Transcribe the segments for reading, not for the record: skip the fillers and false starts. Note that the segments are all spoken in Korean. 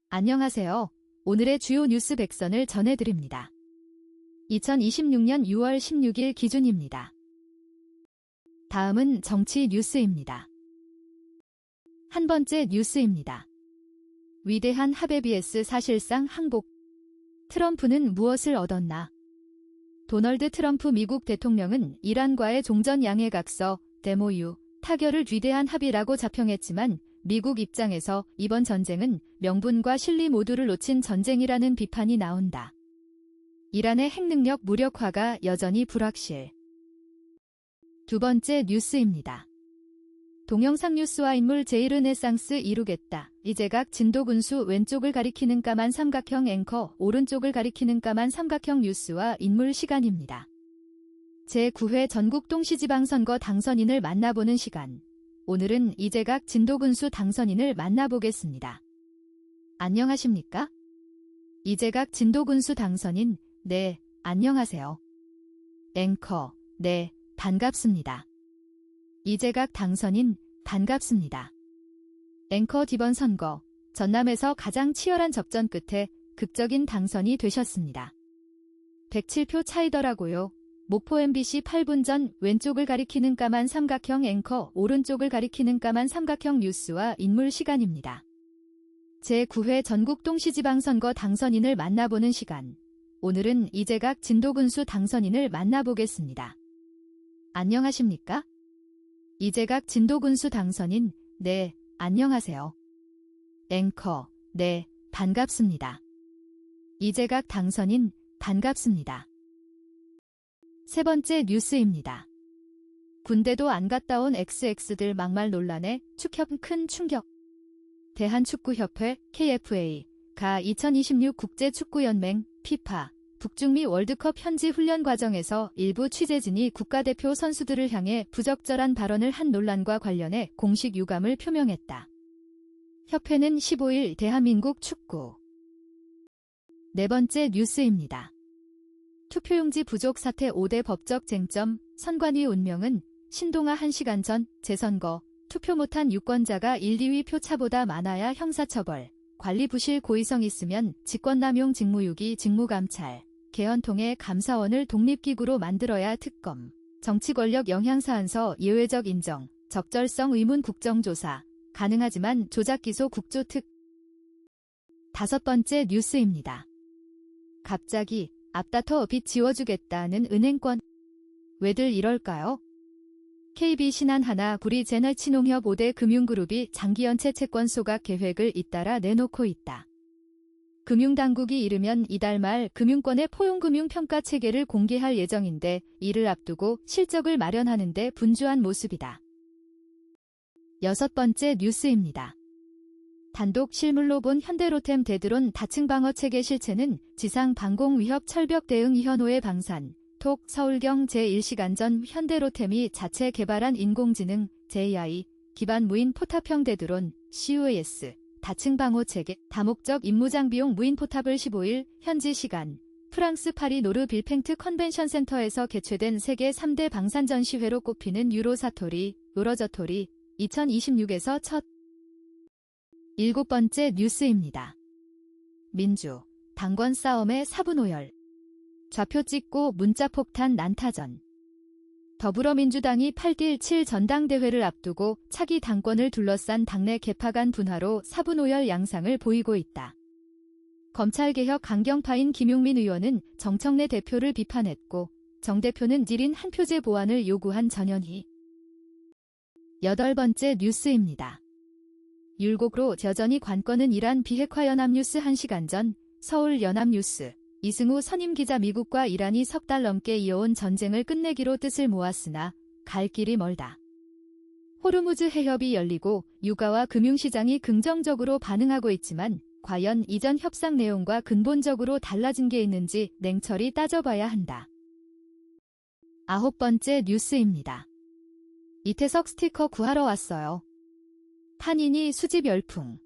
안녕하세요. 오늘의 주요 뉴스 100선을 전해드립니다. 2026년 6월 16일 기준입니다. 다음은 정치 뉴스입니다. 한 번째 뉴스입니다. 위대한 합에 vs 사실상 항복. 트럼프는 무엇을 얻었나? 도널드 트럼프 미국 대통령은 이란과의 종전 양해각서 MOU 타결을 위대한 합의라고 자평했지만 미국 입장에서 이번 전쟁은 명분과 실리 모두를 놓친 전쟁이라는 비판이 나온다. 이란의 핵능력 무력화가 여전히 불확실. 두 번째 뉴스입니다. 동영상 뉴스와 인물 제1르네상스 이루겠다. 이제각 진도군수 왼쪽을 가리키는 까만 삼각형 앵커, 오른쪽을 가리키는 까만 삼각형 뉴스와 인물 시간입니다. 제9회 전국동시지방선거 당선인을 만나보는 시간. 오늘은 이제각 진도군수 당선인을 만나보겠습니다. 안녕하십니까? 이제각 진도군수 당선인, 네, 안녕하세요. 앵커, 네, 반갑습니다. 이제각 당선인, 반갑습니다. 앵커 이번 선거, 전남에서 가장 치열한 접전 끝에 극적인 당선이 되셨습니다. 107표 차이더라고요. 목포 MBC 8분 전 왼쪽을 가리키는 까만 삼각형 앵커, 오른쪽을 가리키는 까만 삼각형 뉴스와 인물 시간입니다. 제9회 전국동시지방선거 당선인을 만나보는 시간. 오늘은 이제각 진도군수 당선인을 만나보겠습니다. 안녕하십니까? 이제각 진도군수 당선인, 네, 안녕하세요. 앵커, 네, 반갑습니다. 이제각 당선인, 반갑습니다. 세 번째 뉴스입니다. 군대도 안 갔다 온 XX들 막말 논란에 축협 큰 충격. 대한축구협회 KFA가 2026 국제축구연맹 FIFA 북중미 월드컵 현지 훈련 과정에서 일부 취재진이 국가대표 선수들을 향해 부적절한 발언을 한 논란과 관련해 공식 유감을 표명했다. 협회는 15일 대한민국 축구. 네 번째 뉴스입니다. 투표용지 부족 사태 5대 법적 쟁점, 선관위 운명은 신동아 1시간 전 재선거, 투표 못한 유권자가 1, 2위 표차보다 많아야 형사처벌, 관리부실 고의성 있으면 직권남용 직무유기 직무감찰, 개헌 통해 감사원을 독립기구로 만들어야 특검, 정치권력 영향사안서 예외적 인정, 적절성 의문 국정조사, 가능하지만 조작기소 국조특. 다섯 번째 뉴스입니다. 갑자기 앞다퉈 빚 지워주겠다는 은행권. 왜들 이럴까요? KB 신한하나 구리제너치농협 5대 금융그룹이 장기연체 채권 소각 계획을 잇따라 내놓고 있다. 금융당국이 이르면 이달 말 금융권의 포용금융평가 체계를 공개할 예정인데 이를 앞두고 실적을 마련하는 데 분주한 모습이다. 여섯 번째 뉴스입니다. 단독 실물로 본 현대로템 대드론 다층방어 체계 실체는 지상 방공 위협 철벽 대응 현호의 방산, 톡 서울경 제1시간 전 현대로템이 자체 개발한 인공지능 AI 기반 무인 포탑형 대드론 CUAS 다층방어 체계 다목적 임무장비용 무인 포탑을 15일 현지 시간 프랑스 파리 노르 빌팽트 컨벤션 센터에서 개최된 세계 3대 방산 전시회로 꼽히는 유로저토리 2026에서 첫 일곱 번째 뉴스입니다. 민주, 당권 싸움의 사분오열. 좌표 찍고 문자폭탄 난타전. 더불어민주당이 8.7 전당대회를 앞두고 차기 당권을 둘러싼 당내 개파 간 분화로 사분오열 양상을 보이고 있다. 검찰개혁 강경파인 김용민 의원은 정청래 대표를 비판했고 정 대표는 질인 한 표제 보완을 요구한 전현희. 여덟 번째 뉴스입니다. 율곡으로 여전히 관건은 이란 비핵화 연합뉴스 1시간 전 서울 연합뉴스 이승우 선임기자 미국과 이란이 석 달 넘게 이어온 전쟁을 끝내기로 뜻을 모았으나 갈 길이 멀다. 호르무즈 해협이 열리고 유가와 금융시장이 긍정적으로 반응하고 있지만 과연 이전 협상 내용과 근본적으로 달라진 게 있는지 냉철히 따져봐야 한다. 아홉 번째 뉴스입니다. 이태석 스티커 구하러 왔어요. 파니니 수집 열풍.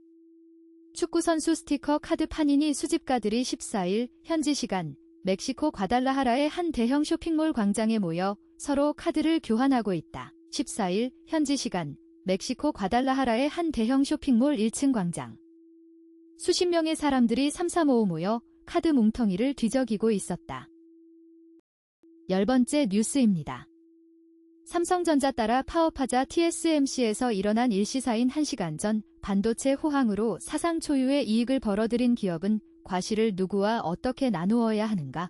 축구선수 스티커 카드 파니니 수집가들이 14일 현지 시간 멕시코 과달라하라의 한 대형 쇼핑몰 광장에 모여 서로 카드를 교환하고 있다. 14일 현지 시간 멕시코 과달라하라의 한 대형 쇼핑몰 1층 광장. 수십 명의 사람들이 삼삼오오 모여 카드 뭉텅이를 뒤적이고 있었다. 10번째 뉴스입니다. 삼성전자 따라 파업하자 TSMC에서 일어난 일시사인 1시간 전 반도체 호황으로 사상 초유의 이익을 벌어들인 기업은 과실을 누구와 어떻게 나누어야 하는가?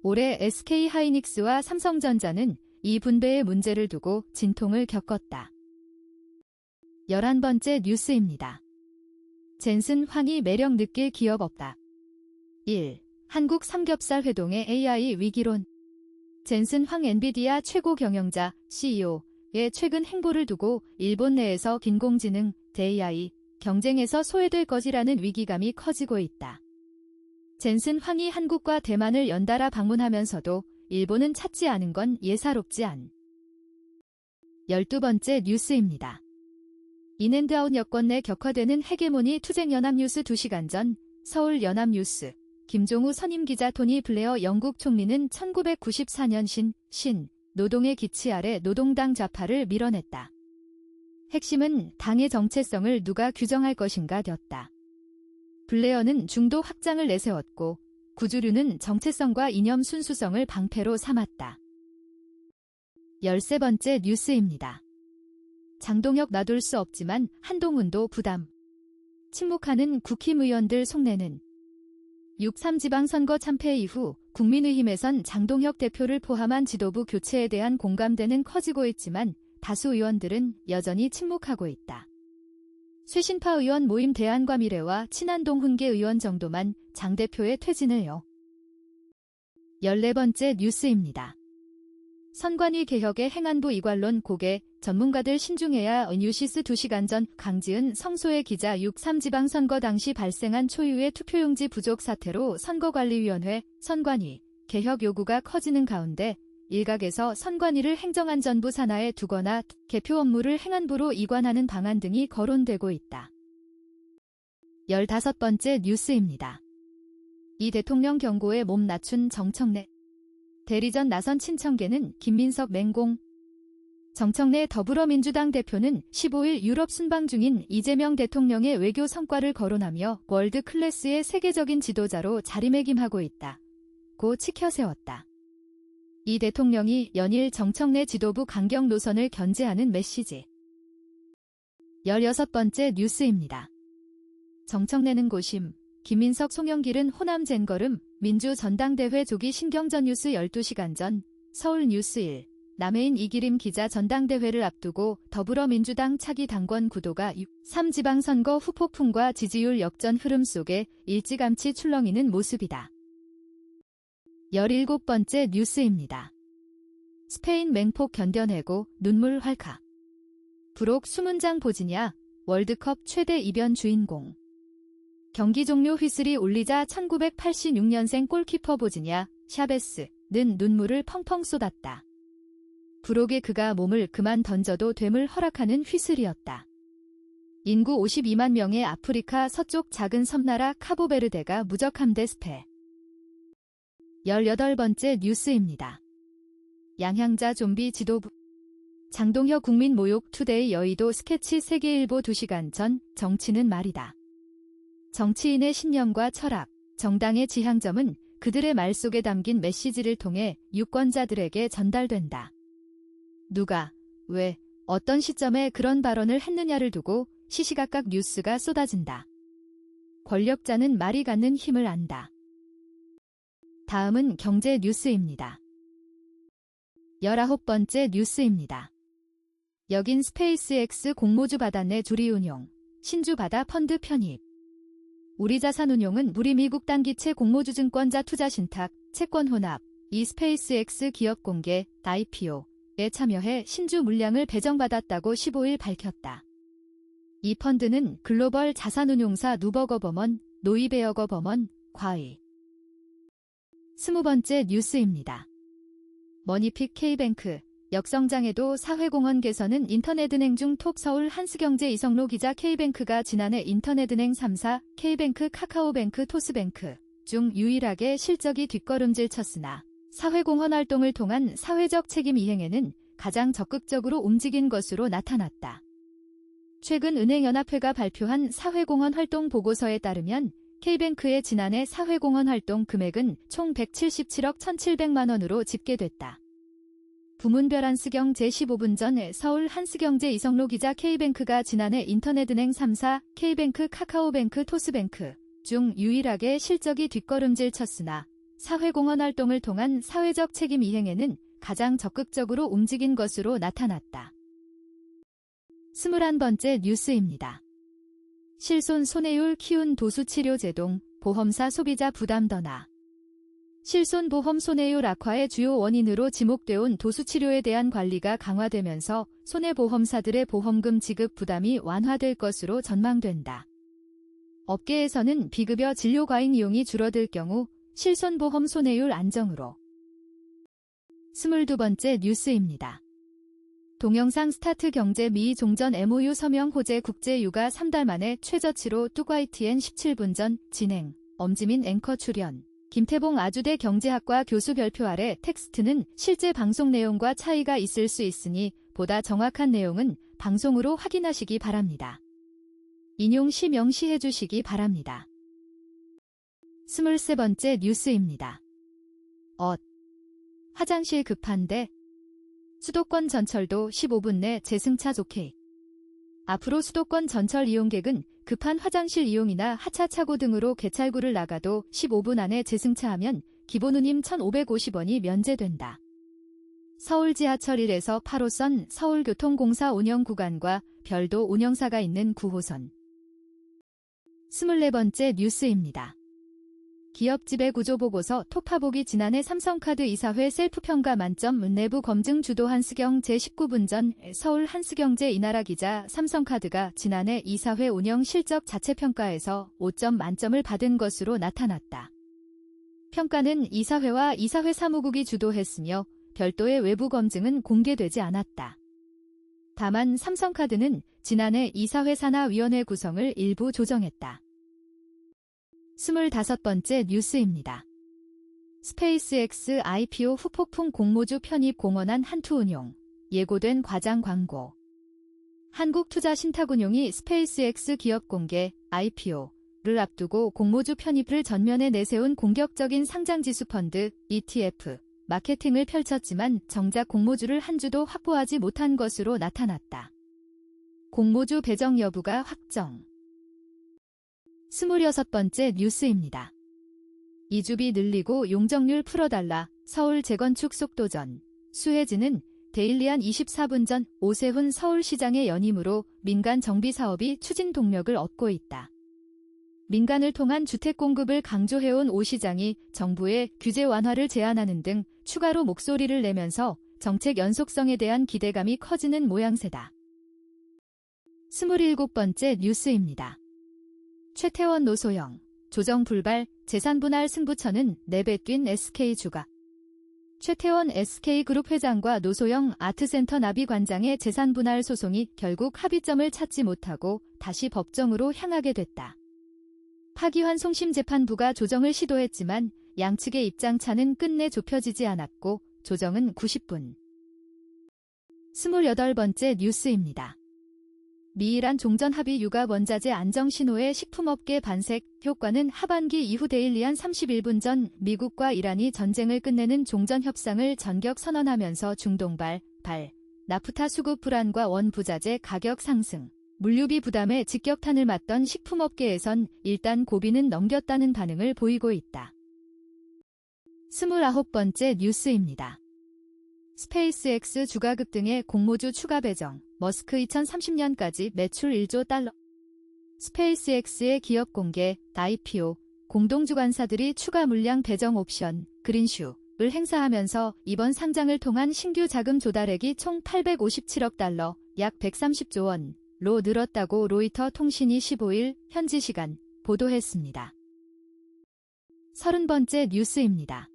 올해 SK하이닉스와 삼성전자는 이 분배의 문제를 두고 진통을 겪었다. 11번째 뉴스입니다. 젠슨 황이 매력 느낄 기업 없다. 1. 한국 삼겹살 회동의 AI 위기론. 젠슨 황 엔비디아 최고 경영자 CEO의 최근 행보를 두고 일본 내에서 인공지능, AI 경쟁에서 소외될 것이라는 위기감이 커지고 있다. 젠슨 황이 한국과 대만을 연달아 방문하면서도 일본은 찾지 않은 건 예사롭지 않. 12번째 뉴스입니다. 인앤드아웃 여권 내 격화되는 헤게모니 투쟁 연합뉴스 2시간 전 서울 연합뉴스 김종우 선임 기자 토니 블레어 영국 총리는 1994년 신 노동의 기치 아래 노동당 좌파를 밀어냈다. 핵심은 당의 정체성을 누가 규정할 것인가 였다. 블레어는 중도 확장을 내세웠고 구주류는 정체성과 이념 순수성을 방패로 삼았다. 13번째 뉴스입니다. 장동혁 놔둘 수 없지만 한동훈도 부담. 침묵하는 국힘의원들 속내는 6.3 지방선거 참패 이후 국민의힘에선 장동혁 대표를 포함한 지도부 교체에 대한 공감대는 커지고 있지만 다수 의원들은 여전히 침묵하고 있다. 쇄신파 의원 모임 대안과 미래와 친한동 훈계 의원 정도만 장 대표의 퇴진을 요. 14번째 뉴스입니다. 선관위 개혁의 행안부 이관론 고개 전문가들 신중해야 뉴시스 2시간 전 강지은 성소의 기자 6.3 지방선거 당시 발생한 초유의 투표용지 부족 사태로 선거관리위원회, 선관위, 개혁 요구가 커지는 가운데 일각에서 선관위를 행정안전부 산하에 두거나 개표 업무를 행안부로 이관하는 방안 등이 거론되고 있다. 15번째 뉴스입니다. 이 대통령 경고에 몸 낮춘 정청래. 대리전 나선 친청계는 김민석 맹공. 정청래 더불어민주당 대표는 15일 유럽 순방 중인 이재명 대통령의 외교 성과를 거론하며 월드 클래스의 세계적인 지도자로 자리매김하고 있다. 고 치켜세웠다. 이 대통령이 연일 정청래 지도부 강경 노선을 견제하는 메시지. 16번째 뉴스입니다. 정청래는 고심, 김민석 송영길은 호남 젠걸음, 민주전당대회 조기 신경전 뉴스 12시간 전 서울 뉴스 1, 남해인 이기림 기자 전당대회를 앞두고 더불어민주당 차기 당권 구도가 3 지방선거 후 폭풍과 지지율 역전 흐름 속에 일찌감치 출렁이는 모습이다. 17번째 뉴스입니다. 스페인 맹폭 견뎌내고 눈물 왈칵. 부록 수문장 보지냐, 월드컵 최대 이변 주인공. 경기 종료 휘슬이 울리자 1986년생 골키퍼 보지냐, 샤베스는 눈물을 펑펑 쏟았다. 부록에 그가 몸을 그만 던져도 됨을 허락하는 휘슬이었다. 인구 52만 명의 아프리카 서쪽 작은 섬나라 카보베르데가 무적함대 스페. 18번째 뉴스입니다. 양향자 좀비 지도부. 장동혁 국민 모욕 투데이 여의도 스케치 세계일보 2시간 전 정치는 말이다. 정치인의 신념과 철학, 정당의 지향점은 그들의 말 속에 담긴 메시지를 통해 유권자들에게 전달된다. 누가, 왜, 어떤 시점에 그런 발언을 했느냐를 두고 시시각각 뉴스가 쏟아진다. 권력자는 말이 갖는 힘을 안다. 다음은 경제 뉴스입니다. 19번째 뉴스입니다. 여긴 스페이스X 공모주 바다 내 조리운용, 신주바다 펀드 편입. 우리자산운용은 우리 미국 단기채 공모주증권자 투자신탁, 채권 혼합, 이 스페이스X 기업 공개, IPO에 참여해 신주 물량을 배정받았다고 15일 밝혔다. 이 펀드는 글로벌 자산운용사 누버거버먼, 노이베어거버먼, 과의. 20번째 뉴스입니다. 머니픽 K뱅크, 역성장에도 사회공헌 개선은 인터넷은행 중 톱 서울 한스경제 이성로 기자. K뱅크가 지난해 인터넷은행 3사, K뱅크, 카카오뱅크, 토스뱅크 중 유일하게 실적이 뒷걸음질 쳤으나 사회공헌 활동을 통한 사회적 책임 이행에는 가장 적극적으로 움직인 것으로 나타났다. 최근 은행연합회가 발표한 사회공헌 활동 보고서에 따르면 K뱅크의 지난해 사회공헌 활동 금액은 총 177억 1,700만 원으로 집계됐다. 부문별 한스경 제15분 전 서울 한스경제 이성로 기자. K뱅크가 지난해 인터넷은행 3사 K뱅크, 카카오뱅크, 토스뱅크 중 유일하게 실적이 뒷걸음질 쳤으나 사회공헌 활동을 통한 사회적 책임 이행에는 가장 적극적으로 움직인 것으로 나타났다. 21번째 뉴스입니다. 실손 손해율 키운 도수치료 제동, 보험사 소비자 부담 던화. 실손보험 손해율 악화의 주요 원인으로 지목돼온 도수치료에 대한 관리가 강화되면서 손해보험사들의 보험금 지급 부담이 완화될 것으로 전망된다. 업계에서는 비급여 진료 과잉 이용이 줄어들 경우 실손보험 손해율 안정으로. 22번째 뉴스입니다. 동영상 스타트 경제 미 종전 MOU 서명 호재 국제 육아 3달 만에 최저치로 뚜과이TN 17분 전 진행. 엄지민 앵커 출연. 김태봉 아주대 경제학과 교수 별표 아래. 텍스트는 실제 방송 내용과 차이가 있을 수 있으니 보다 정확한 내용은 방송으로 확인하시기 바랍니다. 인용 시 명시해 주시기 바랍니다. 23번째 뉴스입니다. 화장실 급한데 수도권 전철도 15분 내 재승차 좋게. 앞으로 수도권 전철 이용객은 급한 화장실 이용이나 하차 차고 등으로 개찰구를 나가도 15분 안에 재승차하면 기본 운임 1,550원이 면제된다. 서울 지하철 1에서 8호선 서울교통공사 운영 구간과 별도 운영사가 있는 9호선. 24번째 뉴스입니다. 기업 지배구조 보고서 토파보기. 지난해 삼성카드 이사회 셀프평가 만점 내부 검증 주도. 한스경 제19분 전 서울 한스경제 이나라 기자. 삼성카드가 지난해 이사회 운영 실적 자체평가에서 5점 만점을 받은 것으로 나타났다. 평가는 이사회와 이사회 사무국이 주도했으며 별도의 외부 검증은 공개되지 않았다. 다만 삼성카드는 지난해 이사회 산하위원회 구성을 일부 조정했다. 25번째 뉴스입니다. 스페이스X IPO 후 폭풍 공모주 편입 공언한 한투운용. 예고된 과장 광고. 한국투자신탁운용이 스페이스X 기업 공개 IPO를 앞두고 공모주 편입을 전면에 내세운 공격적인 상장지수 펀드 ETF 마케팅을 펼쳤지만 정작 공모주를 한 주도 확보하지 못한 것으로 나타났다. 공모주 배정 여부가 확정. 26번째 뉴스입니다. 이주비 늘리고 용적률 풀어달라. 서울 재건축 속도전. 수혜지는 데일리한 24분 전 오세훈 서울시장의 연임으로 민간 정비 사업이 추진 동력을 얻고 있다. 민간을 통한 주택 공급을 강조해온 오 시장이 정부의 규제 완화를 제안하는 등 추가로 목소리를 내면서 정책 연속성에 대한 기대감이 커지는 모양새다. 27번째 뉴스입니다. 최태원 노소영. 조정 불발, 재산 분할 승부처는 내배 뛴 SK주가. 최태원 SK그룹 회장과 노소영 아트센터 나비관장의 재산 분할 소송이 결국 합의점을 찾지 못하고 다시 법정으로 향하게 됐다. 파기환송심재판부가 조정을 시도했지만 양측의 입장차는 끝내 좁혀지지 않았고 조정은 90분. 28번째 뉴스입니다. 미이란 종전 합의 육아 원자재 안정 신호의 식품업계 반색. 효과는 하반기 이후. 데일리한 31분 전 미국과 이란이 전쟁을 끝내는 종전 협상을 전격 선언하면서 중동발, 나프타 수급 불안과 원부자재 가격 상승, 물류비 부담에 직격탄을 맞던 식품업계에선 일단 고비는 넘겼다는 반응을 보이고 있다. 29번째 뉴스입니다. 스페이스X 주가 급등에 공모주 추가 배정. 머스크 2030년까지 매출 1조 달러. 스페이스X의 기업 공개, IPO, 공동주관사들이 추가 물량 배정 옵션, 그린슈를 행사하면서 이번 상장을 통한 신규 자금 조달액이 총 857억 달러, 약 130조 원로 늘었다고 로이터 통신이 15일 현지 시간 보도했습니다. 30번째 뉴스입니다.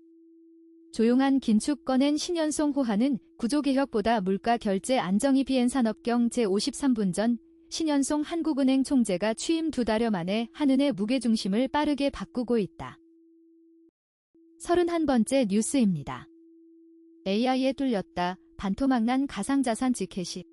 조용한 긴축 꺼낸 신현송 호하는 구조개혁보다 물가 결제 안정이. 비엔산업경 제53분 전 신현송 한국은행 총재가 취임 2달여 만에 한은의 무게중심을 빠르게 바꾸고 있다. 31번째 뉴스입니다. AI에 뚫렸다. 반토막난 가상자산 지켓이.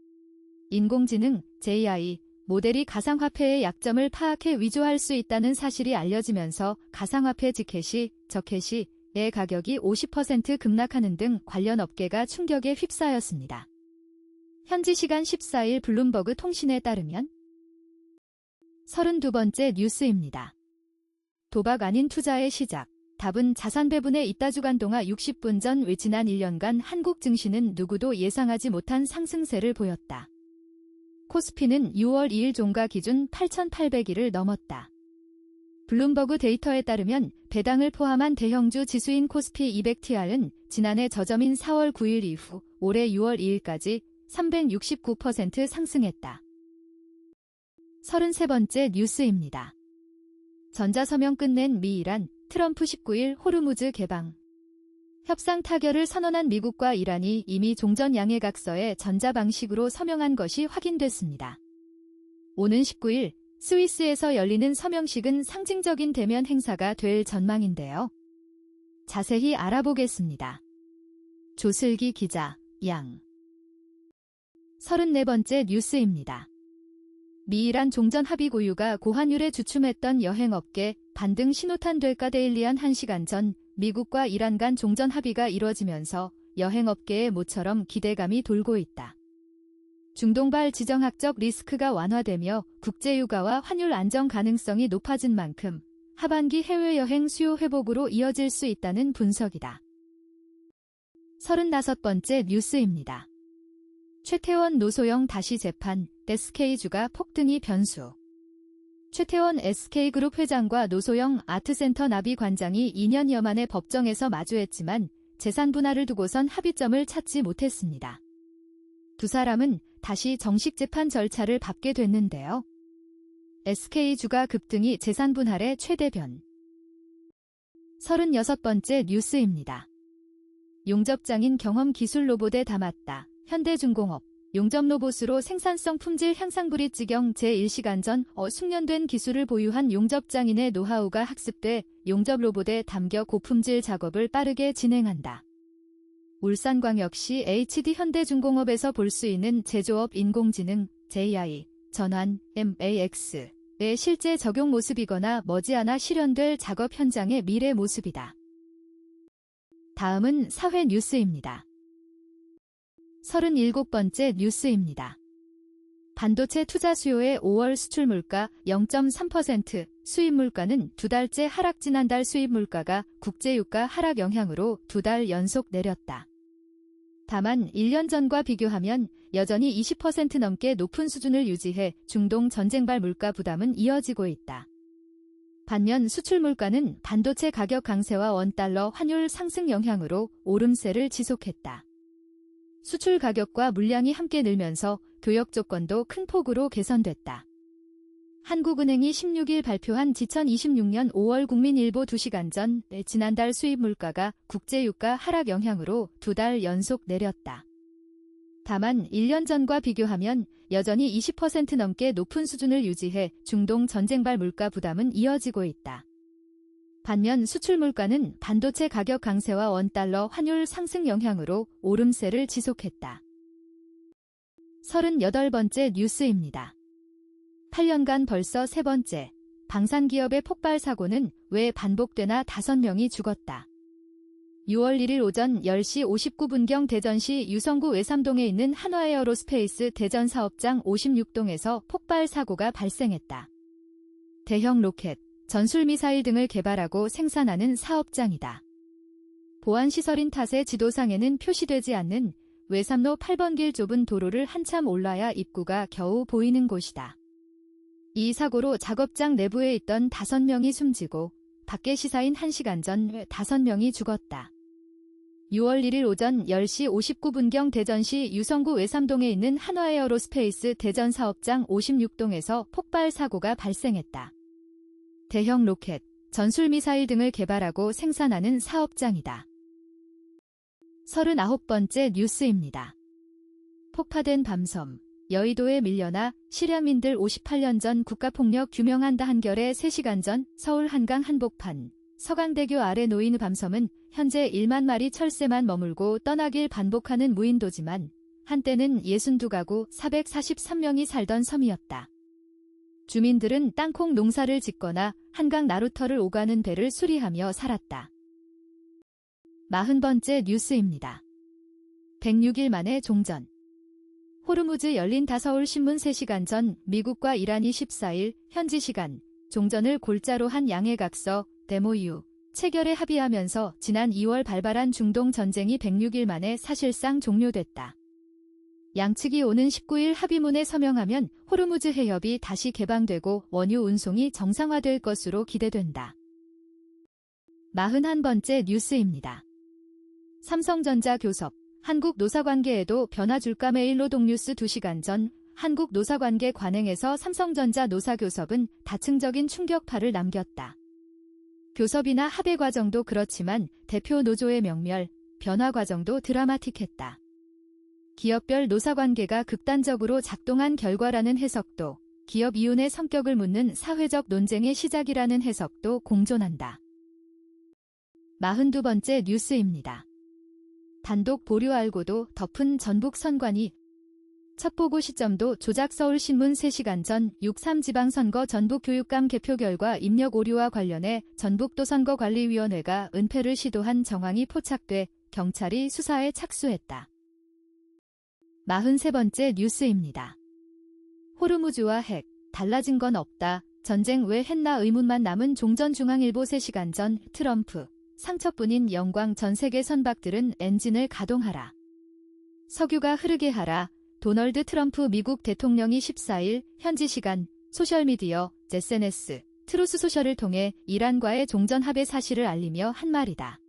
인공지능, JI, 모델이 가상화폐의 약점을 파악해 위조할 수 있다는 사실이 알려지면서 가상화폐 지켓이, 저켓이의 가격이 50% 급락하는 등 관련 업계가 충격에 휩싸였습니다. 현지 시간 14일 블룸버그 통신에 따르면 32번째 뉴스입니다. 도박 아닌 투자의 시작. 답은 자산 배분에 있다. 주간 동화 60분 전 지난 1년간 한국 증시는 누구도 예상하지 못한 상승세를 보였다. 코스피는 6월 2일 종가 기준 8,800일을 넘었다. 블룸버그 데이터에 따르면 배당을 포함한 대형주 지수인 코스피 200TR은 지난해 저점인 4월 9일 이후 올해 6월 2일까지 369% 상승했다. 33번째 뉴스입니다. 전자서명 끝낸 미 이란, 트럼프 19일 호르무즈 개방. 협상 타결을 선언한 미국과 이란이 이미 종전 양해각서에 전자방식으로 서명한 것이 확인됐습니다. 오는 19일 스위스에서 열리는 서명식은 상징적인 대면 행사가 될 전망인데요. 자세히 알아보겠습니다. 조슬기 기자, 양. 34번째 뉴스입니다. 미이란 종전 합의 고유가 고환율에 주춤했던 여행업계 반등 신호탄 될까. 데일리한 1시간 전 미국과 이란 간 종전 합의가 이뤄지면서 여행업계에 모처럼 기대감이 돌고 있다. 중동발 지정학적 리스크가 완화되며 국제유가와 환율 안정 가능성이 높아진 만큼 하반기 해외여행 수요 회복으로 이어질 수 있다는 분석이다. 35번째 뉴스입니다. 최태원 노소영 다시 재판, SK주가 폭등이 변수. 최태원 SK그룹 회장과 노소영 아트센터 나비 관장이 2년여 만에 법정에서 마주했지만 재산 분할을 두고선 합의점을 찾지 못했습니다. 두 사람은 다시 정식 재판 절차를 밟게 됐는데요. SK주가 급등이 재산 분할의 최대 변. 36번째 뉴스입니다. 용접장인 경험 기술 로봇에 담았다. 현대중공업. 용접 로봇으로 생산성 품질 향상 브릿지경 제1시간 전 숙련된 기술을 보유한 용접장인의 노하우가 학습돼 용접 로봇에 담겨 고품질 작업을 빠르게 진행한다. 울산광역시 HD 현대중공업에서 볼 수 있는 제조업 인공지능 JI, 전환, MAX의 실제 적용 모습이거나 머지않아 실현될 작업 현장의 미래 모습이다. 다음은 사회 뉴스입니다. 37번째 뉴스입니다. 반도체 투자 수요의 5월 수출 물가 0.3%, 수입 물가는 두 달째 하락. 지난달 수입 물가가 국제유가 하락 영향으로 두 달 연속 내렸다. 다만 1년 전과 비교하면 여전히 20% 넘게 높은 수준을 유지해 중동 전쟁발 물가 부담은 이어지고 있다. 반면 수출 물가는 반도체 가격 강세와 원달러 환율 상승 영향으로 오름세를 지속했다. 수출 가격과 물량이 함께 늘면서 교역 조건도 큰 폭으로 개선됐다. 한국은행이 16일 발표한 2026년 5월 국민일보 2시간 전 지난달 수입 물가가 국제유가 하락 영향으로 두 달 연속 내렸다. 다만 1년 전과 비교하면 여전히 20% 넘게 높은 수준을 유지해 중동 전쟁발 물가 부담은 이어지고 있다. 반면 수출 물가는 반도체 가격 강세와 원달러 환율 상승 영향으로 오름세를 지속했다. 38번째 뉴스입니다. 8년간 벌써 세 번째. 방산기업의 폭발 사고는 왜 반복되나 5명이 죽었다. 6월 1일 오전 10시 59분경 대전시 유성구 외삼동에 있는 한화에어로스페이스 대전 사업장 56동에서 폭발 사고가 발생했다. 대형 로켓, 전술미사일 등을 개발하고 생산하는 사업장이다. 보안시설인 탓에 지도상에는 표시되지 않는 외삼로 8번 길 좁은 도로를 한참 올라야 입구가 겨우 보이는 곳이다. 이 사고로 작업장 내부에 있던 5명이 숨지고 밖에 시사인 1시간 전 5명이 죽었다. 6월 1일 오전 10시 59분경 대전시 유성구 외삼동에 있는 한화에어로스페이스 대전 사업장 56동에서 폭발 사고가 발생했다. 대형 로켓, 전술미사일 등을 개발하고 생산하는 사업장이다. 39번째 뉴스입니다. 폭파된 밤섬, 여의도에 밀려나 실향민들 58년 전 국가폭력 규명한다. 한겨레 3시간 전 서울 한강 한복판, 서강대교 아래 놓인 밤섬은 현재 1만 마리 철새만 머물고 떠나길 반복하는 무인도지만 한때는 62가구 443명이 살던 섬이었다. 주민들은 땅콩 농사를 짓거나 한강 나루터를 오가는 배를 수리하며 살았다. 40번째 뉴스입니다. 106일 만에 종전. 호르무즈 열린 다서울 신문 3시간 전 미국과 이란이 14일 현지 시간 종전을 골자로 한 양해각서 MOU 체결에 합의하면서 지난 2월 발발한 중동 전쟁이 106일 만에 사실상 종료됐다. 양측이 오는 19일 합의문에 서명하면 호르무즈 해협이 다시 개방되고 원유 운송이 정상화될 것으로 기대된다. 41번째 뉴스입니다. 삼성전자 교섭, 한국 노사관계에도 변화 줄까 매일노동뉴스 2시간 전 한국 노사관계 관행에서 삼성전자 노사교섭은 다층적인 충격파를 남겼다. 교섭이나 합의 과정도 그렇지만 대표 노조의 명멸, 변화 과정도 드라마틱했다. 기업별 노사관계가 극단적으로 작동한 결과라는 해석도, 기업 이윤의 성격을 묻는 사회적 논쟁의 시작이라는 해석도 공존한다. 42번째 뉴스입니다. 단독 보류 알고도 덮은 전북 선관위. 첫 보고 시점도 조작 서울신문 3시간 전 6.3 지방선거 전북교육감 개표 결과 입력 오류와 관련해 전북도 선거관리위원회가 은폐를 시도한 정황이 포착돼 경찰이 수사에 착수했다. 43번째 뉴스입니다. 호르무즈와 핵, 달라진 건 없다. 전쟁 왜 했나 의문만 남은 종전중앙일보 3시간 전 트럼프. 상처뿐인 영광 전 세계 선박들은 엔진을 가동하라. 석유가 흐르게 하라. 도널드 트럼프 미국 대통령이 14일 현지 시간 소셜미디어 SNS 트루스 소셜을 통해 이란과의 종전 합의 사실을 알리며 한 말이다.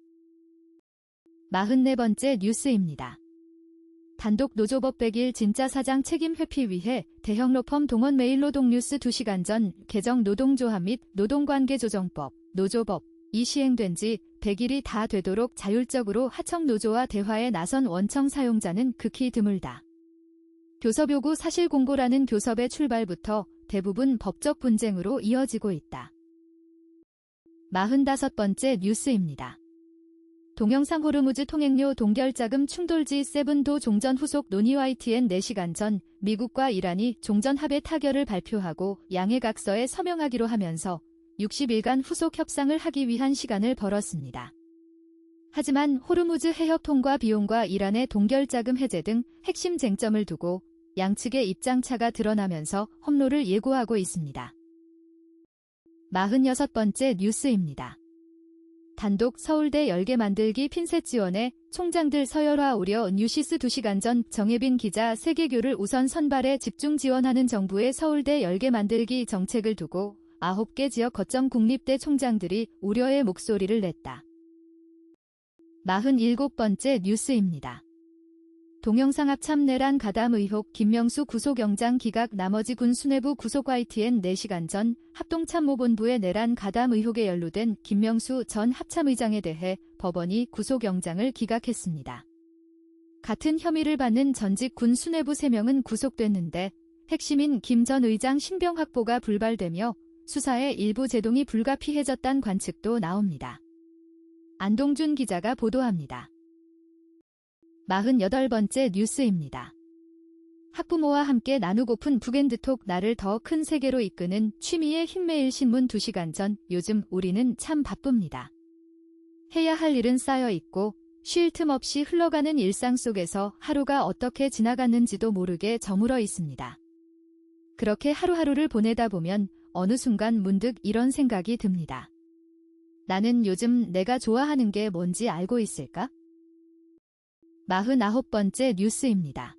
44번째 뉴스입니다. 단독 노조법 100일 진짜 사장 책임 회피 위해 대형 로펌 동원 매일노동뉴스 2시간 전 개정 노동조합 및 노동관계조정법, 노조법 이 시행된 지 100일이 다 되도록 자율적으로 하청 노조와 대화에 나선 원청 사용자는 극히 드물다. 교섭 요구 사실 공고라는 교섭의 출발부터 대부분 법적 분쟁으로 이어지고 있다. 45번째 뉴스입니다. 동영상 호르무즈 통행료 동결자금 충돌지 세븐도 종전 후속 논의 YTN 4시간 전 미국과 이란이 종전 합의 타결을 발표하고 양해각서에 서명하기로 하면서 60일간 후속 협상을 하기 위한 시간을 벌었습니다. 하지만 호르무즈 해협 통과 비용과 이란의 동결자금 해제 등 핵심 쟁점을 두고 양측의 입장차가 드러나면서 험로를 예고하고 있습니다. 46번째 뉴스입니다. 단독 서울대 열개 만들기 핀셋 지원에 총장들 서열화 우려 뉴시스 2시간 전 정혜빈 기자 세계교를 우선 선발에 집중 지원하는 정부의 서울대 열개 만들기 정책을 두고 9개 지역 거점 국립대 총장들이 우려의 목소리를 냈다. 47번째 뉴스입니다. 동영상 합참 내란 가담 의혹 김명수 구속영장 기각 나머지 군 수뇌부 구속 YTN 4시간 전 합동참모본부의 내란 가담 의혹에 연루된 김명수 전 합참의장에 대해 법원이 구속영장을 기각했습니다. 같은 혐의를 받는 전직 군 수뇌부 3명은 구속됐는데 핵심인 김 전 의장 신병 확보가 불발되며 수사에 일부 제동이 불가피해졌다는 관측도 나옵니다. 안동준 기자가 보도합니다. 48번째 뉴스입니다. 학부모와 함께 나누고픈 북앤드톡 나를 더 큰 세계로 이끄는 취미의 힘매일 신문 2시간 전 요즘 우리는 참 바쁩니다. 해야 할 일은 쌓여 있고 쉴 틈 없이 흘러가는 일상 속에서 하루가 어떻게 지나갔는지도 모르게 저물어 있습니다. 그렇게 하루하루를 보내다 보면 어느 순간 문득 이런 생각이 듭니다. 나는 요즘 내가 좋아하는 게 뭔지 알고 있을까? 49번째 뉴스입니다.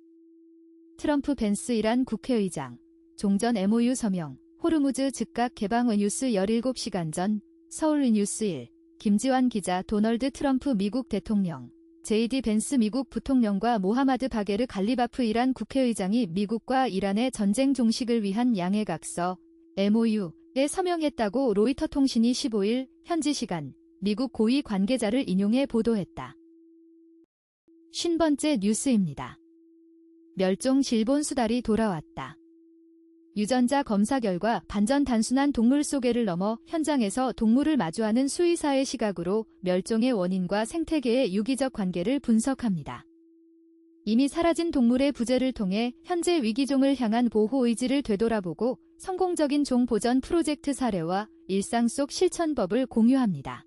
트럼프 벤스 이란 국회의장, 종전 MOU 서명, 호르무즈 즉각 개방 뉴스 17시간 전 서울 뉴스 1, 김지환 기자 도널드 트럼프 미국 대통령, JD 벤스 미국 부통령과 모하마드 바게르 갈리바프 이란 국회의장이 미국과 이란의 전쟁 종식을 위한 양해각서 MOU에 서명했다고 로이터 통신이 15일 현지 시간 미국 고위 관계자를 인용해 보도했다. 50번째 뉴스입니다. 멸종 실본 수달이 돌아왔다. 유전자 검사 결과 반전 단순한 동물 소개를 넘어 현장에서 동물을 마주하는 수의사의 시각으로 멸종의 원인과 생태계의 유기적 관계를 분석합니다. 이미 사라진 동물의 부재를 통해 현재 위기종을 향한 보호 의지를 되돌아보고 성공적인 종 보전 프로젝트 사례와 일상 속 실천법을 공유합니다.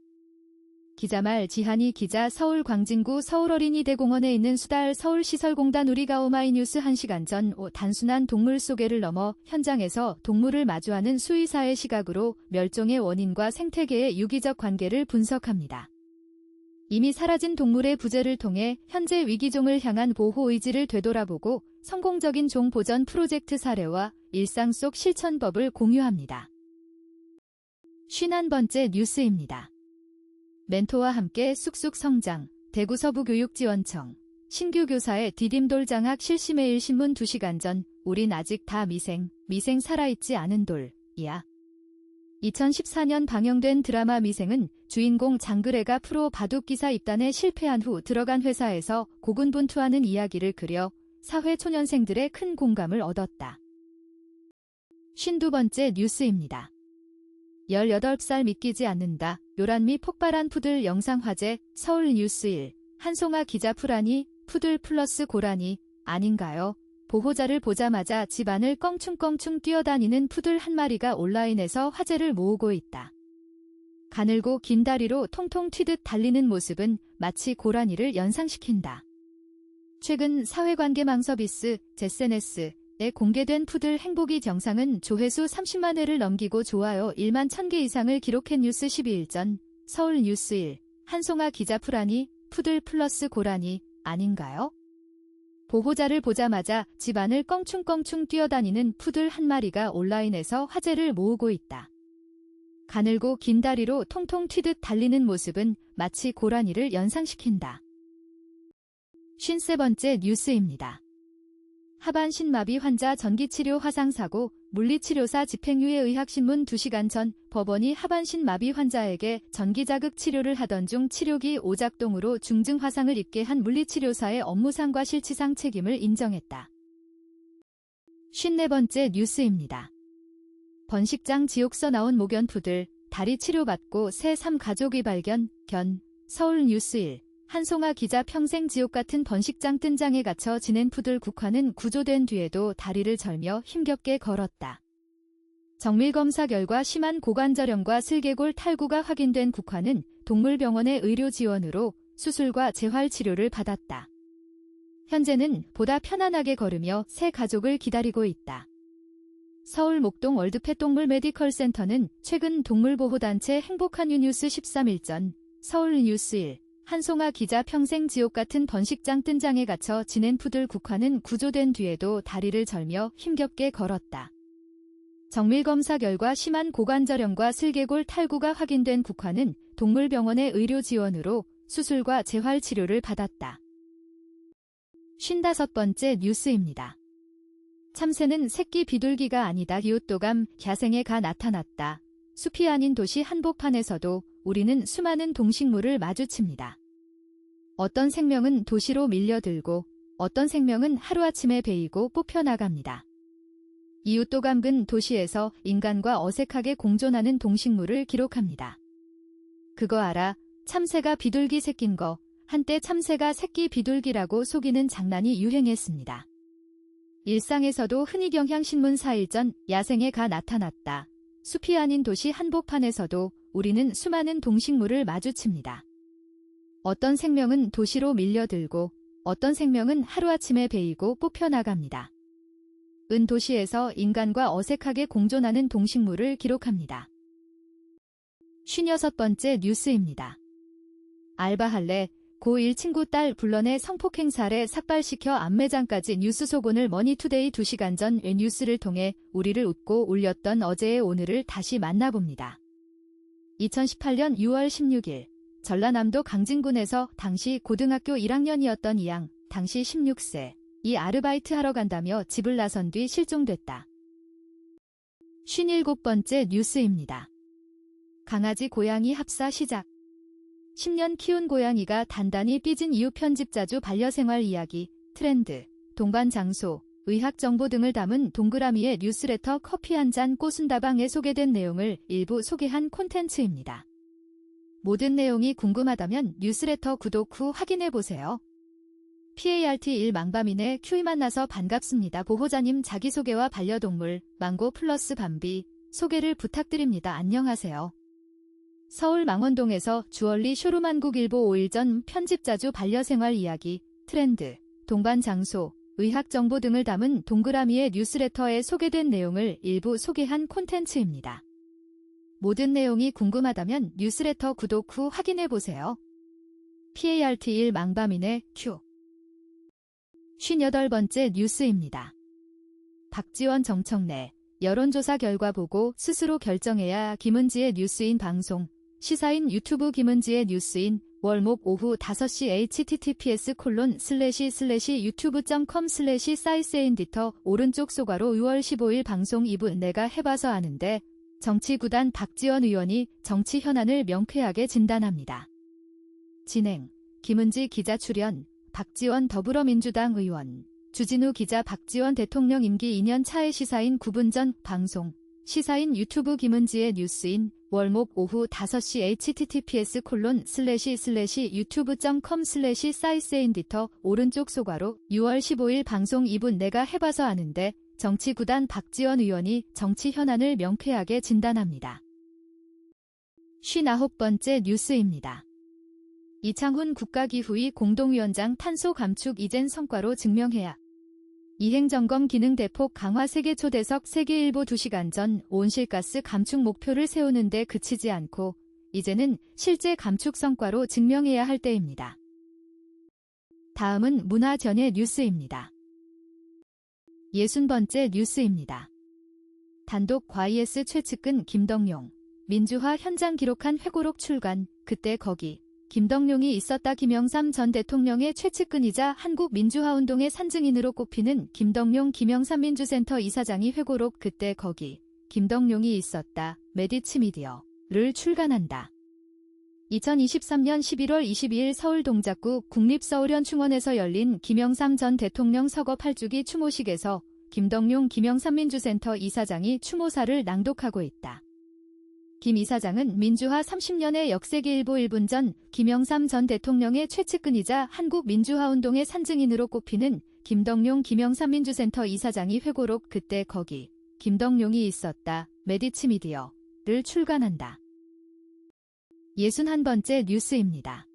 기자말 지한이 기자 서울 광진구 서울어린이대공원에 있는 수달 서울시설공단 우리가 오마이뉴스 1시간 전 단순한 동물 소개를 넘어 현장에서 동물을 마주하는 수의사의 시각으로 멸종의 원인과 생태계의 유기적 관계를 분석합니다. 이미 사라진 동물의 부재를 통해 현재 위기종을 향한 보호 의지를 되돌아보고 성공적인 종 보전 프로젝트 사례와 일상 속 실천법을 공유합니다. 51번째 뉴스입니다. 멘토와 함께 쑥쑥 성장, 대구 서부교육지원청, 신규 교사의 디딤돌 장학 실시 매일 신문 2시간 전, 우린 아직 다 미생 살아있지 않은 돌이야. 2014년 방영된 드라마 미생은 주인공 장그래가 프로 바둑기사 입단에 실패한 후 들어간 회사에서 고군분투하는 이야기를 그려 사회 초년생들의 큰 공감을 얻었다. 52번째 뉴스입니다. 18살 믿기지 않는다. 요란미 폭발한 푸들 영상 화제. 서울뉴스1. 한송아 기자 풀하니 푸들 플러스 고라니 아닌가요? 보호자를 보자마자 집안을 껑충껑충 뛰어다니는 푸들 한 마리가 온라인에서 화제를 모으고 있다. 가늘고 긴 다리로 통통 튀듯 달리는 모습은 마치 고라니를 연상시킨다. 최근 사회관계망 서비스 SNS에 공개된 푸들 행보기 영상은 조회수 30만 회를 넘기고 좋아요 1만 1000개 이상을 기록한 뉴스 12일 전 서울뉴스1. 한송아 기자 풀하니 푸들 플러스 고라니 아닌가요? 보호자를 보자마자 집안을 껑충껑충 뛰어다니는 푸들 한 마리가 온라인에서 화제를 모으고 있다. 가늘고 긴 다리로 통통 튀듯 달리는 모습은 마치 고라니를 연상시킨다. 53번째 뉴스입니다. 하반신 마비 환자 전기치료 화상사고, 물리치료사 집행유예 의학신문 2시간 전 법원이 하반신 마비 환자에게 전기자극 치료를 하던 중 치료기 오작동으로 중증 화상을 입게 한 물리치료사의 업무상과 실치상 책임을 인정했다. 54번째 뉴스입니다. 번식장 지옥서 나온 모견푸들, 다리 치료받고 새 3가족이 발견, 서울뉴스1. 한송아 기자 평생 지옥 같은 번식장 뜬장에 갇혀 지낸 푸들 국화는 구조된 뒤에도 다리를 절며 힘겹게 걸었다. 정밀검사 결과 심한 고관절염과 슬개골 탈구가 확인된 국화는 동물병원의 의료 지원으로 수술과 재활 치료를 받았다. 현재는 보다 편안하게 걸으며 새 가족을 기다리고 있다. 서울 목동 월드펫 동물 메디컬 센터는 최근 동물보호단체 행복한 유뉴스 13일 전 서울뉴스1. 한송아 기자 평생 지옥 같은 번식장 뜬장에 갇혀 지낸 푸들 국화는 구조된 뒤에도 다리를 절며 힘겹게 걸었다. 정밀검사 결과 심한 고관절염과 슬개골 탈구가 확인된 국화는 동물병원의 의료 지원으로 수술과 재활 치료를 받았다. 55번째 뉴스입니다. 참새는 새끼 비둘기가 아니다. 이웃도감 야생의 나타났다. 숲이 아닌 도시 한복판에서도 우리는 수많은 동식물을 마주칩니다. 어떤 생명은 도시로 밀려들고 어떤 생명은 하루아침에 베이고 뽑혀나갑니다. 이웃도감은 도시에서 인간과 어색하게 공존하는 동식물을 기록합니다. 그거 알아? 참새가 비둘기 새낀 거. 한때 참새가 새끼 비둘기라고 속이는 장난이 유행했습니다. 일상에서도 흔히 경향신문 4일 전 야생의 나타났다. 숲이 아닌 도시 한복판에서도 우리는 수많은 동식물을 마주칩니다. 어떤 생명은 도시로 밀려들고 어떤 생명은 하루아침에 베이고 뽑혀나갑니다. 은 도시에서 인간과 어색하게 공존하는 동식물을 기록합니다. 56번째 뉴스입니다. 알바할래? 고1 친구 딸 불러내 성폭행 사례 삭발시켜 안매장까지 뉴스 속오늘 머니투데이 2시간 전 뉴스를 통해 우리를 웃고 울렸던 어제의 오늘을 다시 만나봅니다. 2018년 6월 16일 전라남도 강진군에서 당시 고등학교 1학년이었던 이양, 당시 16세, 이 아르바이트 하러 간다며 집을 나선 뒤 실종됐다. 57번째 뉴스입니다. 강아지 고양이 합사 시작. 10년 키운 고양이가 단단히 삐진 이유 편집자주 반려생활 이야기, 트렌드, 동반 장소, 의학 정보 등을 담은 동그라미의 뉴스레터 커피 한 잔 꼬순다방에 소개된 내용을 일부 소개한 콘텐츠입니다. 모든 내용이 궁금하다면 뉴스레터 구독 후 확인해보세요. PART1 망바민의 큐이 만나서 반갑습니다. 보호자님 자기소개와 반려동물 망고 플러스 밤비 소개를 부탁드립니다. 안녕하세요. 서울 망원동에서 주얼리 쇼룸 한국일보 5일 전 편집자주 반려생활 이야기, 트렌드, 동반 장소, 의학 정보 등을 담은 동그라미의 뉴스레터에 소개된 내용을 일부 소개한 콘텐츠입니다. 모든 내용이 궁금하다면 뉴스레터 구독 후 확인해보세요. PART1 망바민의 큐 58번째 뉴스입니다. 박지원 정청래 여론조사 결과 보고 스스로 결정해야 김은지의 뉴스인 방송 시사인 유튜브 김은지의 뉴스인 월목 오후 5시 https://youtube.com/사이스앤디터 오른쪽 소괄호 6월 15일 방송 2부 내가 해봐서 아는데 정치구단 박지원 의원이 정치 현안을 명쾌하게 진단합니다. 진행 김은지 기자 출연 박지원 더불어민주당 의원 주진우 기자 박지원 대통령 임기 2년 차의 시사인 9분 전 방송 시사인 유튜브 김은지의 뉴스인 월목 오후 5시 https://youtube.com/사이스앤디터 오른쪽 소괄호 6월 15일 방송 2분 내가 해봐서 아는데 정치구단 박지원 의원이 정치 현안을 명쾌하게 진단합니다. 59번째 뉴스입니다. 이창훈 국가기후위 공동위원장 탄소 감축 이젠 성과로 증명해야. 이행점검 기능 대폭 강화 세계 초대석 세계일보 2시간 전 온실가스 감축 목표를 세우는 데 그치지 않고 이제는 실제 감축 성과로 증명해야 할 때입니다. 다음은 문화전의 뉴스입니다. 60번째 뉴스입니다. 단독 과이S 최측근 김덕룡 민주화 현장 기록한 회고록 출간 그때 거기 김덕룡이 있었다. 김영삼 전 대통령의 최측근이자 한국민주화운동의 산증인으로 꼽히는 김덕룡 김영삼민주센터 이사장이 회고록 그때 거기 김덕룡이 있었다. 메디치 미디어를 출간한다. 2023년 11월 22일 서울 동작구 국립서울현충원에서 열린 김영삼 전 대통령 서거 8주기 추모식에서 김덕룡 김영삼민주센터 이사장이 추모사를 낭독하고 있다. 김 이사장은 민주화 30년의 역세기일보 1분 전 김영삼 전 대통령의 최측근이자 한국민주화운동의 산증인으로 꼽히는 김덕룡 김영삼민주센터 이사장이 회고록 그때 거기 김덕룡이 있었다. 메디치 미디어를 출간한다. 61번째 뉴스입니다.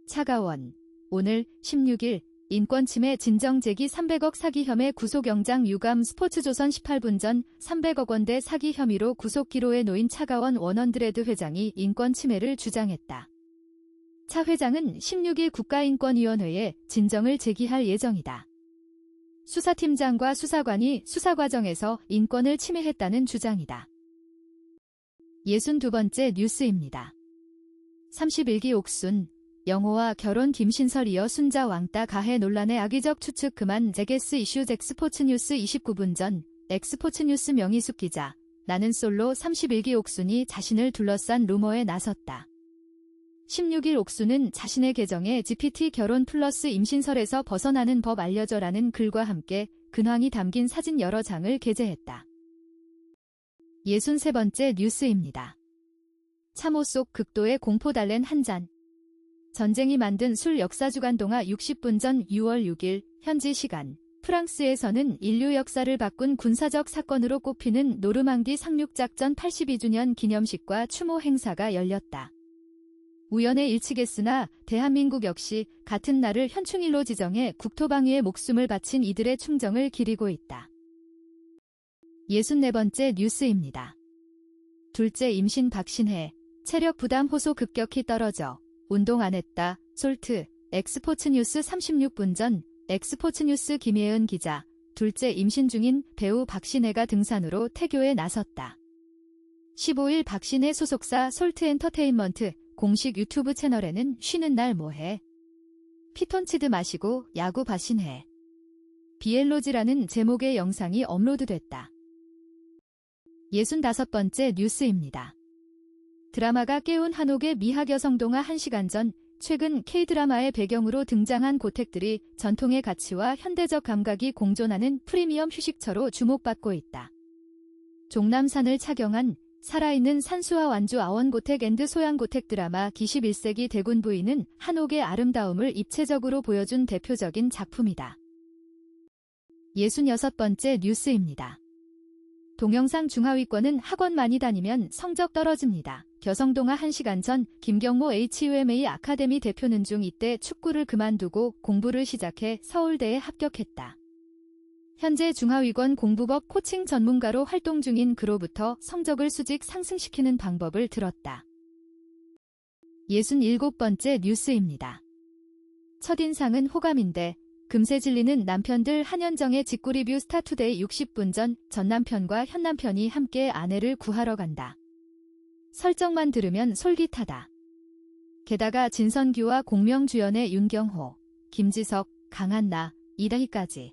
차가원 오늘 16일 인권침해 진정제기 300억 사기 혐의 구속영장 유감 스포츠조선 18분 전 300억 원대 사기 혐의로 구속기로에 놓인 차가원 원헌드레드 회장이 인권침해를 주장했다. 차 회장은 16일 국가인권위원회에 진정을 제기할 예정이다. 수사팀장과 수사관이 수사 과정에서 인권을 침해했다는 주장이다. 62번째 뉴스입니다. 31기 옥순 영호와 결혼 김신설 이어 순자 왕따 가해 논란의 악의적 추측 그만 제게스 이슈 엑스포츠뉴스 29분 전 엑스포츠뉴스 명희숙 기자 나는 솔로 31기 옥순이 자신을 둘러싼 루머에 나섰다. 16일 옥순은 자신의 계정에 GPT 결혼 플러스 임신설에서 벗어나는 법 알려줘라는 글과 함께 근황이 담긴 사진 여러 장을 게재했다. 63번째 뉴스입니다. 참호 속 극도의 공포 달랜 한 잔. 전쟁이 만든 술 역사주간 동화 60분 전 6월 6일 현지 시간 프랑스에서는 인류 역사를 바꾼 군사적 사건으로 꼽히는 노르망디 상륙작전 82주년 기념식과 추모 행사가 열렸다. 우연의 일치겠으나 대한민국 역시 같은 날을 현충일로 지정해 국토방위에 목숨을 바친 이들의 충정을 기리고 있다. 64번째 뉴스입니다. 둘째 임신 박신혜 체력 부담 호소 급격히 떨어져 운동 안 했다. 솔트 엑스포츠뉴스 36분 전 엑스포츠뉴스 김예은 기자 둘째 임신 중인 배우 박신혜가 등산으로 태교에 나섰다. 15일 박신혜 소속사 솔트엔터테인먼트 공식 유튜브 채널에는 쉬는 날 뭐해? 피톤치드 마시고 야구 박신혜 비엘로지라는 제목의 영상이 업로드됐다. 65번째 뉴스입니다. 드라마가 깨운 한옥의 미학 여성동화 1시간 전 최근 K드라마의 배경으로 등장한 고택들이 전통의 가치와 현대적 감각이 공존하는 프리미엄 휴식처로 주목받고 있다. 종남산을 착용한 살아있는 산수와 완주 아원고택 앤드 소양고택 드라마 기11세기 대군 부인은 한옥의 아름다움을 입체적으로 보여준 대표적인 작품이다. 66번째 뉴스입니다. 동영상 중하위권은 학원 많이 다니면 성적 떨어집니다. 겨성동화 1시간 전 김경모 HUMA 아카데미 대표는 중 이때 축구를 그만두고 공부를 시작해 서울대에 합격했다. 현재 중하위권 공부법 코칭 전문가로 활동 중인 그로부터 성적을 수직 상승시키는 방법을 들었다. 67번째 뉴스입니다. 첫인상은 호감인데 금세 질리는 남편들 한현정의 직구 리뷰 스타투데이 60분 전 전남편과 현남편이 함께 아내를 구하러 간다. 설정만 들으면 솔깃하다. 게다가 진선규와 공명주연의 윤경호, 김지석, 강한나, 이다희까지.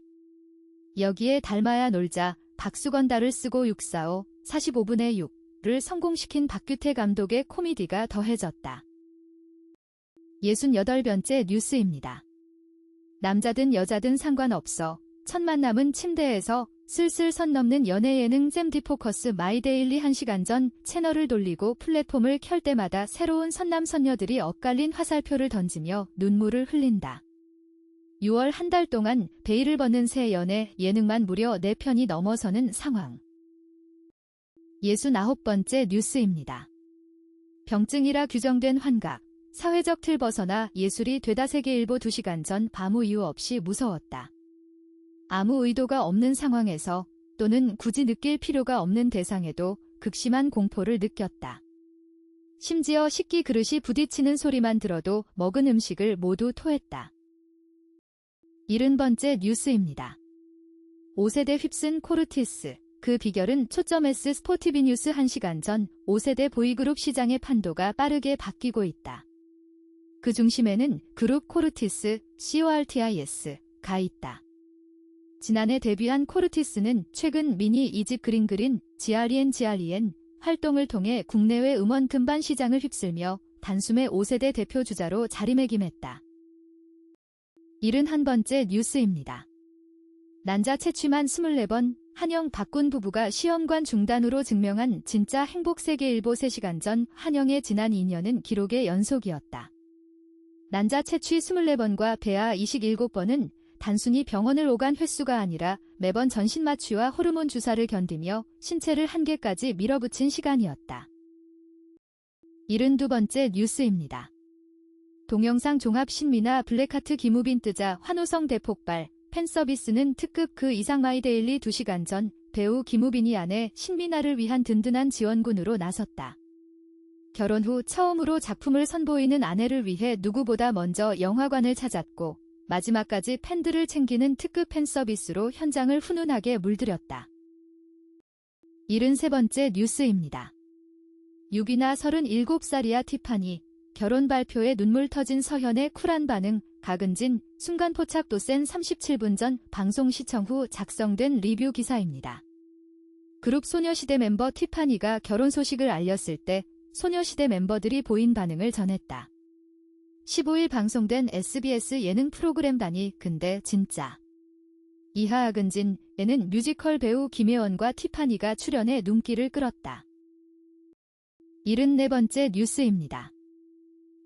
여기에 닮아야 놀자, 박수건다를 쓰고 645, 45분의 6를 성공시킨 박규태 감독의 코미디가 더해졌다. 68번째 뉴스입니다. 남자든 여자든 상관없어. 첫 만남은 침대에서 슬슬 선 넘는 연애 예능 잼디포커스 마이데일리 1시간 전 채널을 돌리고 플랫폼을 켤 때마다 새로운 선남 선녀들이 엇갈린 화살표를 던지며 눈물을 흘린다. 6월 한 달 동안 베일을 벗는 새 연애 예능만 무려 4편이 넘어서는 상황. 69번째 뉴스입니다. 병증이라 규정된 환각. 사회적 틀 벗어나 예술이 되다 세계일보 2시간 전 아무 이유 없이 무서웠다. 아무 의도가 없는 상황에서 또는 굳이 느낄 필요가 없는 대상에도 극심한 공포를 느꼈다. 심지어 식기 그릇이 부딪히는 소리만 들어도 먹은 음식을 모두 토했다. 70번째 뉴스입니다. 5세대 휩쓴 코르티스. 그 비결은 초점 S 스포티비 뉴스 1시간 전 5세대 보이그룹 시장의 판도가 빠르게 바뀌고 있다. 그 중심에는 그룹 코르티스, CORTIS가 있다. 지난해 데뷔한 코르티스는 최근 미니 2집 그린그린, GREN 활동을 통해 국내외 음원 금반 시장을 휩쓸며 단숨에 5세대 대표 주자로 자리매김했다. 71번째 뉴스입니다. 난자 채취만 24번, 한영 박군 부부가 시험관 중단으로 증명한 진짜 행복 세계일보 3시간 전 한영의 지난 2년은 기록의 연속이었다. 난자 채취 24번과 배아 이식 7번은 단순히 병원을 오간 횟수가 아니라 매번 전신 마취와 호르몬 주사를 견디며 신체를 한계까지 밀어붙인 시간이었다. 72번째 뉴스입니다. 동영상 종합 신미나 블랙하트 김우빈 뜨자 환호성 대폭발. 팬서비스는 특급 그 이상 마이데일리 2시간 전 배우 김우빈이 아내 신미나를 위한 든든한 지원군으로 나섰다. 결혼 후 처음으로 작품을 선보이는 아내를 위해 누구보다 먼저 영화관을 찾았고 마지막까지 팬들을 챙기는 특급 팬서비스로 현장을 훈훈하게 물들였다. 73번째 뉴스입니다. 6이나 37살이야 티파니. 결혼 발표에 눈물 터진 서현의 쿨한 반응. 박은진, 순간 포착도 센 37분 전 방송 시청 후 작성된 리뷰 기사입니다. 그룹 소녀시대 멤버 티파니가 결혼 소식을 알렸을 때 소녀시대 멤버들이 보인 반응을 전했다. 15일 방송된 SBS 예능 프로그램 다니 근데 진짜. 이하아근진에는 뮤지컬 배우 김혜원과 티파니가 출연해 눈길을 끌었다. 74번째 뉴스입니다.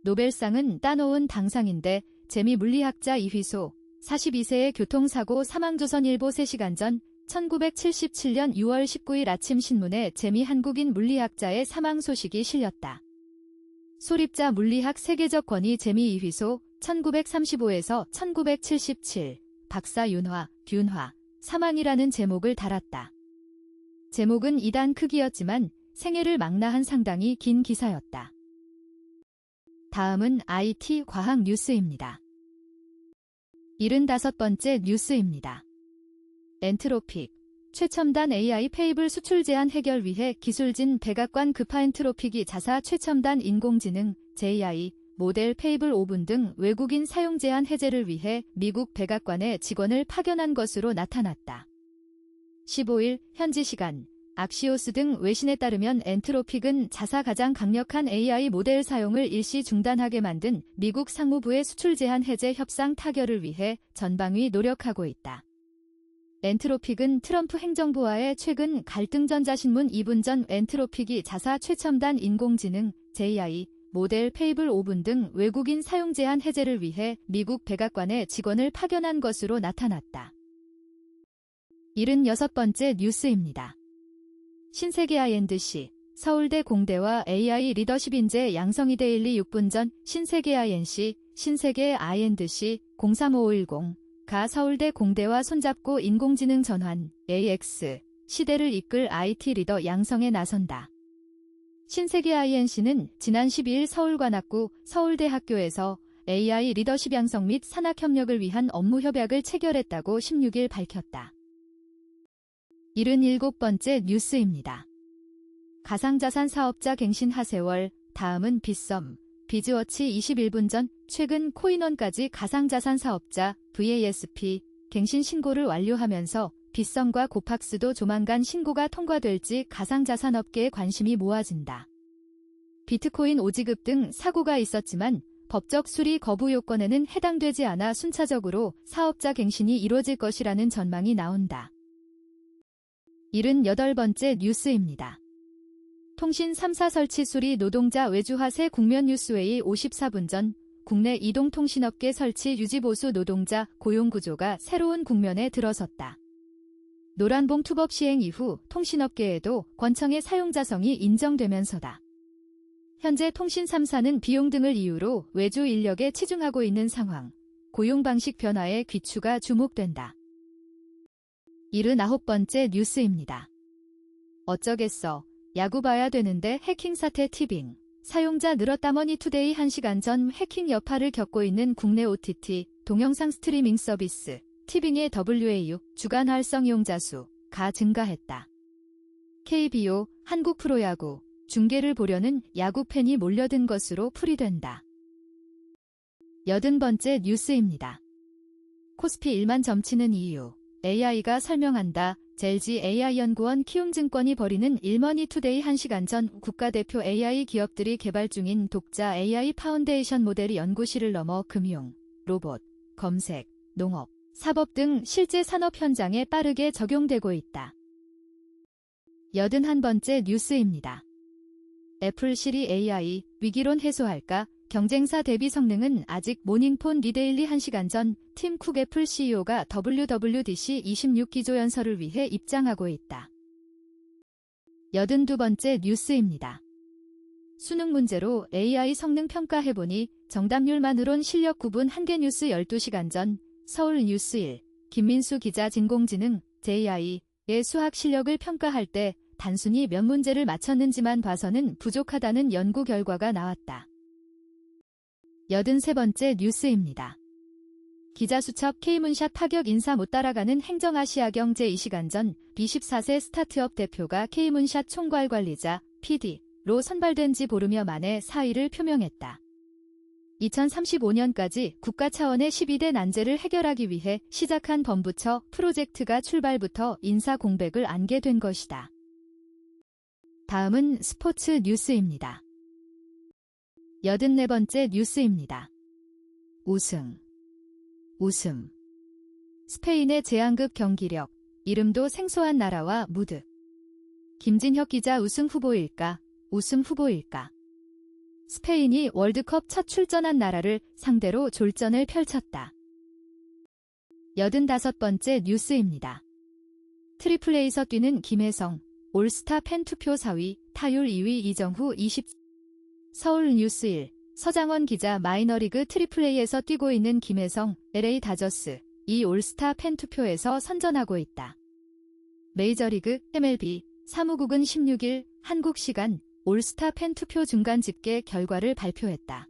노벨상은 따놓은 당상인데 재미물리학자 이휘소, 42세의 교통사고 사망조선일보 3시간 전 1977년 6월 19일 아침 신문에 재미 한국인 물리학자의 사망 소식이 실렸다. 소립자 물리학 세계적 권위 재미 이휘소 1935에서 1977 박사 윤화, 균화, 사망이라는 제목을 달았다. 제목은 2단 크기였지만 생애를 망라한 상당히 긴 기사였다. 다음은 IT 과학 뉴스입니다. 75번째 뉴스입니다. 엔트로픽. 최첨단 AI 페이블 수출 제한 해결 위해 기술진 백악관 급파 엔트로픽이 자사 최첨단 인공지능 (AI) 모델 페이블 5분 등 외국인 사용 제한 해제를 위해 미국 백악관에 직원을 파견한 것으로 나타났다. 15일 현지 시간 악시오스 등 외신에 따르면 엔트로픽은 자사 가장 강력한 AI 모델 사용을 일시 중단하게 만든 미국 상무부의 수출 제한 해제 협상 타결을 위해 전방위 노력하고 있다. 엔트로픽은 트럼프 행정부와의 최근 갈등 전자신문 2분 전 엔트로픽이 자사 최첨단 인공지능 (AI) 모델 페이블 5분 등 외국인 사용 제한 해제를 위해 미국 백악관에 직원을 파견한 것으로 나타났다. 76번째 뉴스입니다. 신세계 I&C, 서울대 공대와 AI 리더십 인재 양성이 데일리 6분 전 신세계 I&C, 신세계 I&C 035510 가 서울대 공대와 손잡고 인공지능 전환 AX 시대를 이끌 IT 리더 양성에 나선다. 신세계 I&C는 지난 12일 서울관악구 서울대학교에서 AI 리더십 양성 및 산학협력을 위한 업무 협약을 체결했다고 16일 밝혔다. 77번째 뉴스입니다. 가상자산 사업자 갱신 하세월, 다음은 빗썸, 비즈워치 21분 전 최근 코인원까지 가상자산 사업자 VASP 갱신 신고를 완료하면서 빗썸과 고팍스도 조만간 신고가 통과될지 가상자산 업계에 관심이 모아진다. 비트코인 오지급 등 사고가 있었지만 법적 수리 거부 요건에는 해당되지 않아 순차적으로 사업자 갱신이 이뤄질 것이라는 전망이 나온다. 78번째 뉴스입니다. 통신 3사 설치 수리 노동자 외주 하세 국면 뉴스웨이 54분 전 국내 이동통신업계 설치 유지보수 노동자 고용구조가 새로운 국면에 들어섰다. 노란봉 투법 시행 이후 통신업계에도 권청의 사용자성이 인정되면서다. 현재 통신 3사는 비용 등을 이유로 외주 인력에 치중하고 있는 상황, 고용 방식 변화에 귀추가 주목된다. 79번째 뉴스입니다. 어쩌겠어. 야구 봐야 되는데 해킹 사태 티빙. 사용자 늘었다 머니투데이 1시간 전 해킹 여파를 겪고 있는 국내 OTT, 동영상 스트리밍 서비스, 티빙의 WAU, 주간 활성 이용자 수가 증가했다. KBO, 한국 프로야구, 중계를 보려는 야구 팬이 몰려든 것으로 풀이된다. 80번째 뉴스입니다. 코스피 1만 점치는 이유, AI가 설명한다. 젤지 AI연구원 키움증권이 벌이는 일머니투데이 1시간 전 국가대표 AI 기업들이 개발 중인 독자 AI 파운데이션 모델이 연구실을 넘어 금융, 로봇, 검색, 농업, 사법 등 실제 산업 현장에 빠르게 적용되고 있다. 81번째 뉴스입니다. 애플 시리 AI 위기론 해소할까? 경쟁사 대비 성능은 아직 모닝폰 리데일리 1시간 전 팀 쿡 애플 CEO가 WWDC 26기조연설을 위해 입장하고 있다. 82번째 뉴스입니다. 수능 문제로 AI 성능 평가해보니 정답률만으론 실력 구분 한계 뉴스 12시간 전 서울 뉴스1 김민수 기자 진공지능 JI의 수학 실력을 평가할 때 단순히 몇 문제를 맞췄는지만 봐서는 부족하다는 연구 결과가 나왔다. 83번째 뉴스입니다. 기자수첩 K문샷 파격 인사 못 따라가는 행정아시아경 제2시간 전 B14세 스타트업 대표가 K문샷 총괄관리자 PD로 선발된 지 보름여 만에 사의를 표명했다. 2035년까지 국가 차원의 12대 난제를 해결하기 위해 시작한 범부처 프로젝트가 출발부터 인사 공백을 안게 된 것이다. 다음은 스포츠 뉴스입니다. 84번째 뉴스입니다. 우승. 스페인의 제왕급 경기력, 이름도 생소한 나라와 무드. 김진혁 기자 우승 후보일까? 스페인이 월드컵 첫 출전한 나라를 상대로 졸전을 펼쳤다. 85번째 뉴스입니다. 트리플 A에서 뛰는 김혜성, 올스타 팬 투표 4위, 타율 2위 이정후 20. 서울 뉴스1 서장원 기자 마이너리그 트리플 A에서 뛰고 있는 김혜성, LA 다저스, 이 올스타 팬 투표에서 선전하고 있다. 메이저리그 MLB 사무국은 16일 한국 시간 올스타 팬 투표 중간 집계 결과를 발표했다.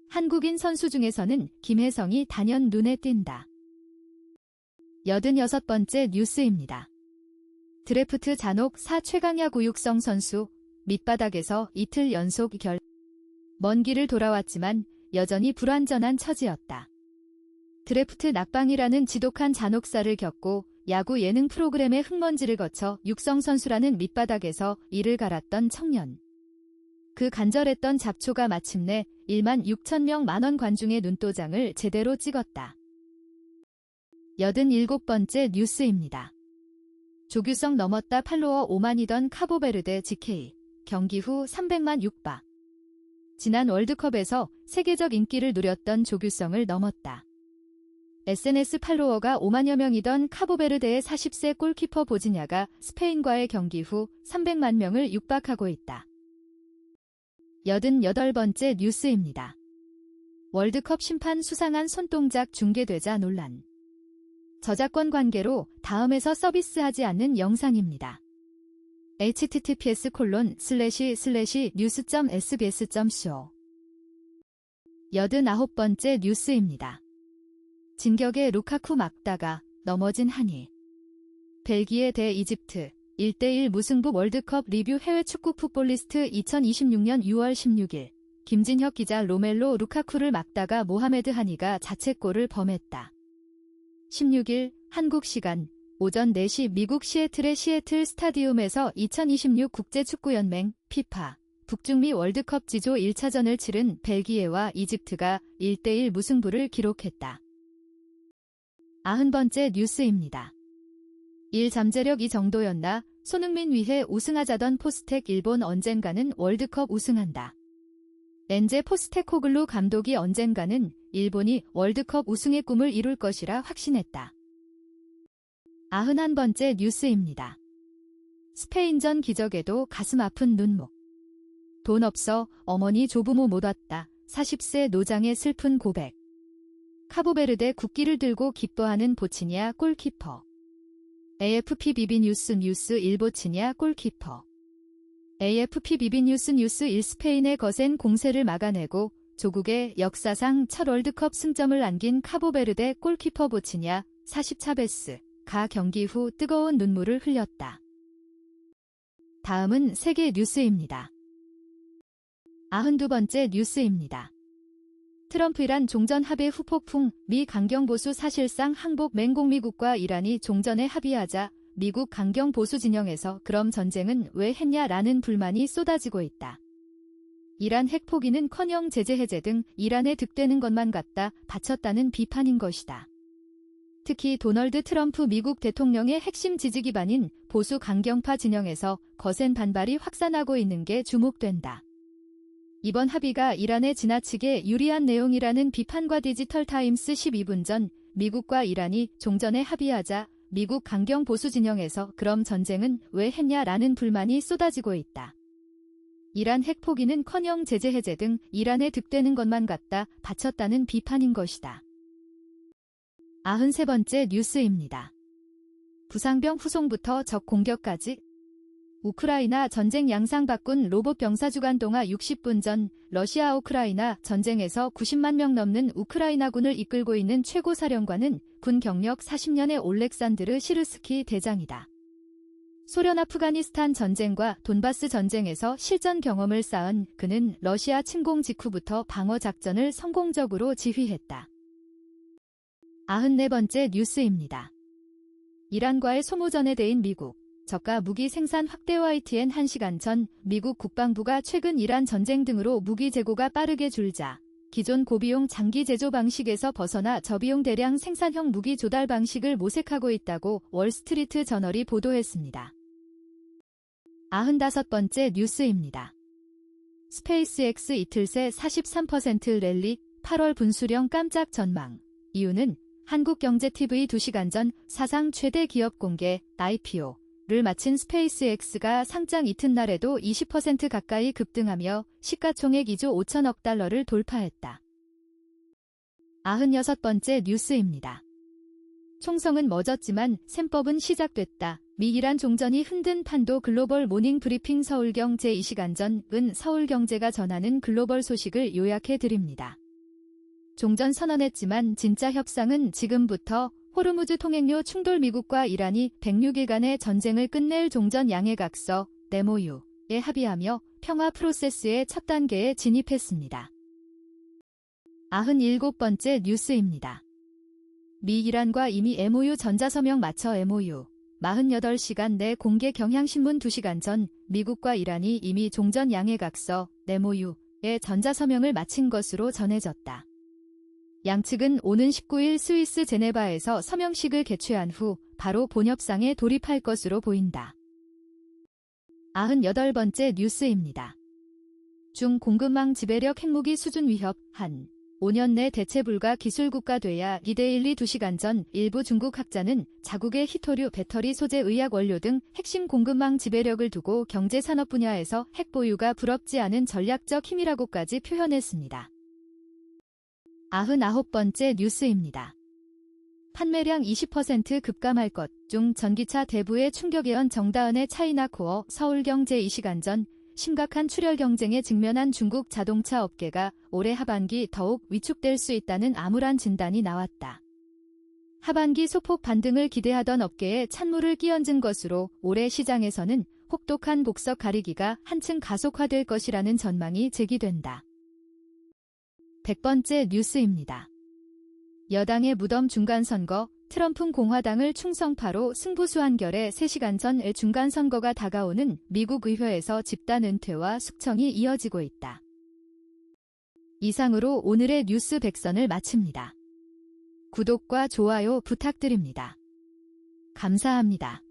한국인 선수 중에서는 김혜성이 단연 눈에 띈다. 86번째 뉴스입니다. 드래프트 잔혹 4 최강야구 육성 선수 밑바닥에서 이틀 연속 먼 길을 돌아왔지만 여전히 불완전한 처지였다. 드래프트 낙방이라는 지독한 잔혹사를 겪고 야구 예능 프로그램의 흙먼지를 거쳐 육성 선수라는 밑바닥에서 이를 갈았던 청년. 그 간절했던 잡초가 마침내 1만 6천 명 만원 관중의 눈도장을 제대로 찍었다. 87번째 뉴스입니다. 조규성 넘었다. 팔로워 5만이던 카보베르데 GK. 경기 후 300만 6바. 지난 월드컵에서 세계적 인기를 누렸던 조규성을 넘었다. SNS 팔로워가 5만여 명이던 카보베르데의 40세 골키퍼 보지냐가 스페인과의 경기 후 300만 명을 육박하고 있다. 88번째 뉴스입니다. 월드컵 심판 수상한 손동작 중계되자 논란. 저작권 관계로 다음에서 서비스하지 않는 영상입니다. https://news.sbs.co 89번째 뉴스입니다. 진격의 루카쿠 막다가 넘어진 한일. 벨기에 대 이집트 1대1 무승부 월드컵 리뷰 해외 축구 풋볼리스트 2026년 6월 16일 김진혁 기자. 로멜로 루카쿠를 막다가 모하메드 하니가 자책골을 범했다. 16일 한국 시간 오전 4시 미국 시애틀의 시애틀 스타디움에서 2026 국제축구연맹 피파 북중미 월드컵 지조 1차전을 치른 벨기에와 이집트가 1대1 무승부를 기록했다. 90번째 뉴스입니다. 일 잠재력 이 정도였나? 손흥민 위해 우승하자던 포스텍. 일본 언젠가는 월드컵 우승한다. 엔제 포스테코글루 감독이 언젠가는 일본이 월드컵 우승의 꿈을 이룰 것이라 확신했다. 91번째 뉴스입니다. 스페인전 기적에도 가슴 아픈 눈목. 돈 없어 어머니 조부모 못 왔다. 40세 노장의 슬픈 고백. 카보베르데 국기를 들고 기뻐하는 보치냐 골키퍼. AFP 비비뉴스 뉴스 1 보치냐 골키퍼. AFP 비비뉴스 뉴스 1 스페인의 거센 공세를 막아내고 조국의 역사상 첫 월드컵 승점을 안긴 카보베르데 골키퍼 보치냐 40차베스 가 경기 후 뜨거운 눈물을 흘렸다. 다음은 세계 뉴스입니다. 92번째 뉴스입니다. 트럼프 이란 종전 합의 후 폭풍. 미 강경보수 사실상 항복. 맹공. 미국과 이란이 종전에 합의하자 미국 강경보수 진영에서 그럼 전쟁은 왜 했냐라는 불만이 쏟아지고 있다. 이란 핵 포기는커녕 제재 해제 등 이란에 득되는 것만 갖다 바쳤다는 비판인 것이다. 특히 도널드 트럼프 미국 대통령의 핵심 지지 기반인 보수 강경파 진영에서 거센 반발이 확산하고 있는 게 주목된다. 이번 합의가 이란에 지나치게 유리한 내용이라는 비판과 디지털타임스 12분 전 미국과 이란이 종전에 합의하자 미국 강경 보수 진영에서 그럼 전쟁은 왜 했냐라는 불만이 쏟아지고 있다. 이란 핵 포기는커녕 제재 해제 등 이란에 득되는 것만 갖다 바쳤다는 비판인 것이다. 93번째 뉴스입니다. 부상병 후송부터 적 공격까지. 우크라이나 전쟁 양상 바꾼 로봇 병사 주간 동화 60분 전 러시아 우크라이나 전쟁에서 90만 명 넘는 우크라이나군을 이끌고 있는 최고 사령관은 군 경력 40년의 올렉산드르 시르스키 대장이다. 소련 아프가니스탄 전쟁과 돈바스 전쟁에서 실전 경험을 쌓은 그는 러시아 침공 직후부터 방어 작전을 성공적으로 지휘했다. 94번째 뉴스입니다. 이란과의 소모전에 대인 미국. 저가 무기 생산 확대. YTN 1시간 전 미국 국방부가 최근 이란 전쟁 등으로 무기 재고가 빠르게 줄자 기존 고비용 장기 제조 방식에서 벗어나 저비용 대량 생산형 무기 조달 방식을 모색하고 있다고 월스트리트 저널이 보도했습니다. 95번째 뉴스입니다. 스페이스X 이틀 새 43% 랠리. 8월 분수령 깜짝 전망. 이유는 한국경제TV 2시간 전 사상 최대 기업 공개 IPO를 마친 스페이스X가 상장 이튿날에도 20% 가까이 급등하며 시가총액 2조 5천억 달러를 돌파했다. 96번째 뉴스입니다. 총성은 멎었지만 셈법은 시작됐다. 미 이란 종전이 흔든 판도. 글로벌 모닝 브리핑. 서울경제 2시간 전은 서울경제가 전하는 글로벌 소식을 요약해 드립니다. 종전 선언했지만 진짜 협상은 지금부터. 호르무즈 통행료 충돌. 미국과 이란이 106일간의 전쟁을 끝낼 종전 양해각서 MOU에 합의하며 평화 프로세스의 첫 단계에 진입했습니다. 97번째 뉴스입니다. 미 이란과 이미 MOU 전자서명 맞춰 MOU 48시간 내 공개. 경향신문 2시간 전 미국과 이란이 이미 종전 양해각서 MOU의 전자서명을 마친 것으로 전해졌다. 양측은 오는 19일 스위스 제네바에서 서명식을 개최한 후 바로 본협상에 돌입할 것으로 보인다. 98번째 뉴스입니다. 중 공급망 지배력 핵무기 수준 위협 한 5년 내 대체 불가 기술국가 돼야 2대1이 2시간 전 일부 중국 학자는 자국의 희토류 배터리 소재 의약 원료 등 핵심 공급망 지배력을 두고 경제산업 분야에서 핵 보유가 부럽지 않은 전략적 힘이라고까지 표현했습니다. 99번째 뉴스입니다. 판매량 20% 급감할 것 중 전기차 대부의 충격예언 정다은의 차이나 코어 서울경제 2시간 전 심각한 출혈 경쟁에 직면한 중국 자동차 업계가 올해 하반기 더욱 위축될 수 있다는 암울한 진단이 나왔다. 하반기 소폭 반등을 기대하던 업계에 찬물을 끼얹은 것으로 올해 시장에서는 혹독한 복석 가리기가 한층 가속화될 것이라는 전망이 제기된다. 100번째 뉴스입니다. 여당의 무덤 중간선거, 트럼프 공화당을 충성파로 승부수한결에 3시간 전의 중간선거가 다가오는 미국 의회에서 집단 은퇴와 숙청이 이어지고 있다. 이상으로 오늘의 뉴스 100선을 마칩니다. 구독과 좋아요 부탁드립니다. 감사합니다.